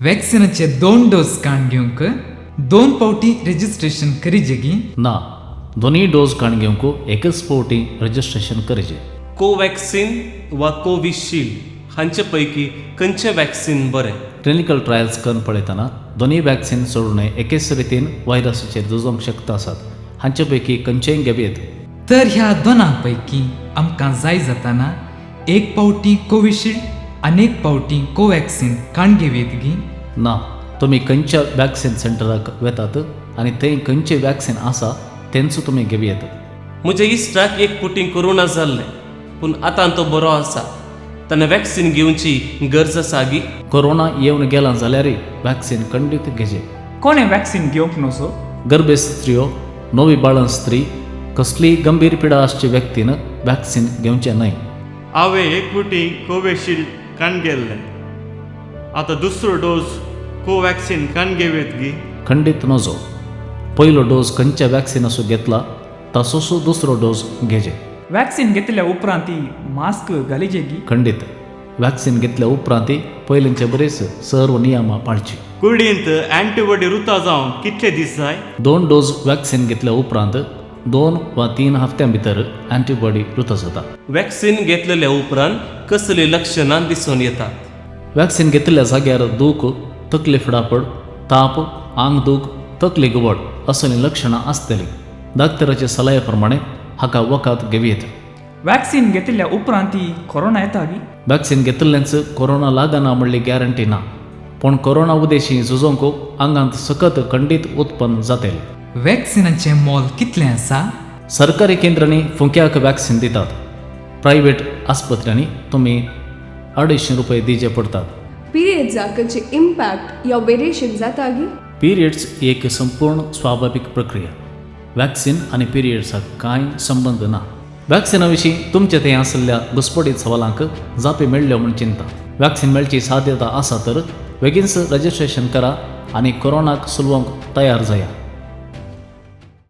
वॅक्सिनाचे 2 dose काण घेवंक 2 पावटी रेजिस्ट्रेशन करिजेगी ना दोन्ही डोस काण घेवंक एकच फावटी रजिस्ट्रेशन करचें. कोव्हॅक्सिन वा कोविशिल्ड हांचे पैकी खंयचें वॅक्सिन बरें? क्लिनिकल ट्रायल्स करून पळयतना दोन्ही वॅक्सिन सोडून एकेच रितीन व्हायरसाचेर झुजोंक शकता आसात. हांचे पैकी खंयचेंय घेवयेत. तर ह्या दोनां पैकी आमकां जाय जाताना एक पावटी कोविशिल्ड आनी एक पावटी कोव्हॅक्सिन काण घेवयेतगी. ना तुमी खंयच्या वॅक्सिन सेंटराक वेतात आनी थंय खंयचें वॅक्सिन आसा तेंचो तुमी घेवयेत. म्हज्या इश्टाक एक पुटींग कोरोना जाल्लें पूण आतां तो बरो आसा. ताणें वॅक्सिन घेवची गरज आसा गी? कोरोना येवन गेला जाल्यारय वॅक्सिन खंडीत घेजें. कोणें वॅक्सिन घेवंक नसो? गर्भे स्त्रियो, नवी बाळन स्त्री, कसलीय गंभीर पिडा आसचे व्यक्तीन वॅक्सिन घेवचें न्हय. हांवें एक फावटी कोविशिल्ड काण गेल्लें. आतां दुसरो डोस कोव्हॅक्सिन काण घेवयेत गी? खंडीत नजो. पयलो डोस खंयच्या वॅक्सिनाचो घेतला ताचोसो दुसरो डोस घेजे. वॅक्सिन घेतल्या उपरांत मास्क घालिजेगी? खंडीत. वॅक्सिन घेतल्या उपरांत पयलींचे बरेच सर्व नियमां पाळची. कुडींत अँटीबॉडी रुतां जावन कितले दीस जाय? 2 डोस वॅक्सिन घेतल्या उपरांत 2 वा 3 हफ्त्यां भितर अँटीबॉडी रुत जाता. वॅक्सिन घेतलेल्या उपरांत कसली लक्षणां दिसून येतात? वॅक्सिन घेतलेल्या जाग्यार दूख, तकली फिडापड, ताप, आंग दूख, तकली गुबड असली लक्षणां आसतलीं. डाक्टराचे सल्ल्या प्रमाणे हाका वखद घेवयेत. वॅक्सिन घेतल्या उपरांत कोरोना येता गी? वॅक्सिन घेतल्यांच कोरोना लागना म्हणली गॅरंटी ना. पूण कोरोना उदेशी झुजोंक आंगांत सखत खंडीत उत्पन्न जातलें. वॅक्सिनाचें मोल कितलें आसा? सरकारी केंद्रांनी फुंक्याक वॅक्सिन दितात. प्रायव्हेट आस्पत्र्यांनी तुमी ₹250 दिवचे पडटात. पिरियड्साचे इम्पॅक्ट या वेरिएशन जाता गी? पिरियड्स ही एक संपूर्ण स्वाभाविक प्रक्रिया. वॅक्सिन आनी पिरियड्साक कांय संबंध ना. वॅक्सिना विशीं तुमचे थंय आसलेल्या घुसपटीत सवालांक जापे मेळ्ळ्यो म्हूण चिंता. वॅक्सिन मेळची साध्यता आसा तर बेगीनच रजिस्ट्रेशन करा आनी कोरोनाक सुलवंक तयार जाया.